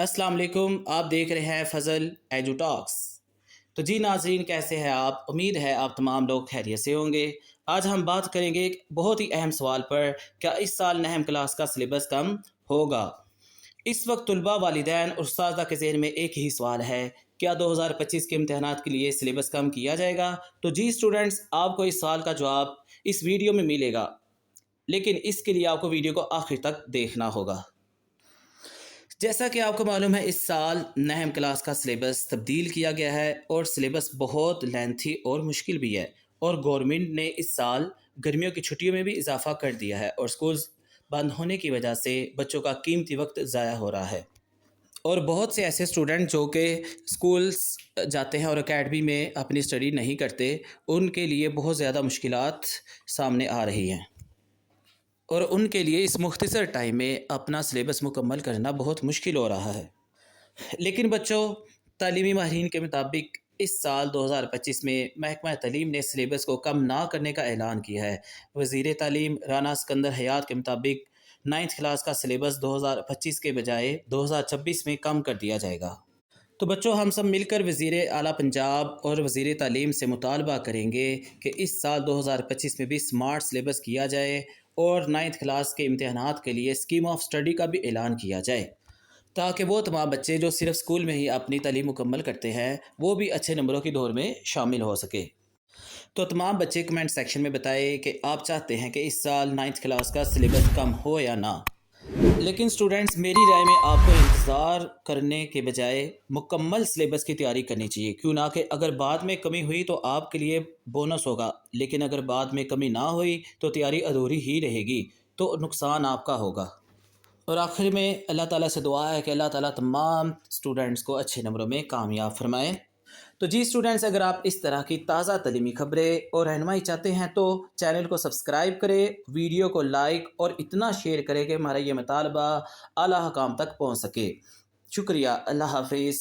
السلام علیکم، آپ دیکھ رہے ہیں فضل ایجو ٹاکس۔ تو جی ناظرین، کیسے ہیں آپ؟ امید ہے آپ تمام لوگ خیریت سے ہوں گے۔ آج ہم بات کریں گے ایک بہت ہی اہم سوال پر، کیا اس سال نہم کلاس کا سلیبس کم ہوگا؟ اس وقت طلباء، والدین اور اساتذہ کے ذہن میں ایک ہی سوال ہے، کیا 2025 کے امتحانات کے لیے سلیبس کم کیا جائے گا؟ تو جی اسٹوڈنٹس، آپ کو اس سوال کا جواب اس ویڈیو میں ملے گا، لیکن اس کے لیے آپ کو ویڈیو کو آخر تک دیکھنا ہوگا۔ جیسا کہ آپ کو معلوم ہے، اس سال نہم کلاس کا سلیبس تبدیل کیا گیا ہے اور سلیبس بہت لینتھی اور مشکل بھی ہے، اور گورنمنٹ نے اس سال گرمیوں کی چھٹیوں میں بھی اضافہ کر دیا ہے، اور سکولز بند ہونے کی وجہ سے بچوں کا قیمتی وقت ضائع ہو رہا ہے، اور بہت سے ایسے اسٹوڈنٹ جو کہ سکولز جاتے ہیں اور اکیڈمی میں اپنی اسٹڈی نہیں کرتے، ان کے لیے بہت زیادہ مشکلات سامنے آ رہی ہیں، اور ان کے لیے اس مختصر ٹائم میں اپنا سلیبس مکمل کرنا بہت مشکل ہو رہا ہے۔ لیکن بچوں، تعلیمی ماہرین کے مطابق اس سال 2025 میں محکمہ تعلیم نے سلیبس کو کم نہ کرنے کا اعلان کیا ہے۔ وزیر تعلیم رانا اسکندر حیات کے مطابق 9th کلاس کا سلیبس 2025 کے بجائے 2026 میں کم کر دیا جائے گا۔ تو بچوں، ہم سب مل کر وزیر اعلیٰ پنجاب اور وزیر تعلیم سے مطالبہ کریں گے کہ اس سال 2025 میں بھی سمارٹ سلیبس کیا جائے اور 9th کلاس کے امتحانات کے لیے اسکیم آف اسٹڈی کا بھی اعلان کیا جائے، تاکہ وہ تمام بچے جو صرف اسکول میں ہی اپنی تعلیم مکمل کرتے ہیں وہ بھی اچھے نمبروں کی دوڑ میں شامل ہو سکے۔ تو تمام بچے کمنٹ سیکشن میں بتائیں کہ آپ چاہتے ہیں کہ اس سال 9th کلاس کا سلیبس کم ہو یا نہ۔ لیکن سٹوڈنٹس، میری رائے میں آپ کو انتظار کرنے کے بجائے مکمل سلیبس کی تیاری کرنی چاہیے، کیوں نہ کہ اگر بعد میں کمی ہوئی تو آپ کے لیے بونس ہوگا، لیکن اگر بعد میں کمی نہ ہوئی تو تیاری ادھوری ہی رہے گی، تو نقصان آپ کا ہوگا۔ اور آخر میں اللہ تعالیٰ سے دعا ہے کہ اللہ تعالیٰ تمام سٹوڈنٹس کو اچھے نمبروں میں کامیاب فرمائے۔ تو جی اسٹوڈنٹس، اگر آپ اس طرح کی تازہ تعلیمی خبریں اور رہنمائی چاہتے ہیں تو چینل کو سبسکرائب کریں، ویڈیو کو لائک اور اتنا شیئر کریں کہ ہمارا یہ مطالبہ اعلیٰ حکام تک پہنچ سکے۔ شکریہ، اللہ حافظ۔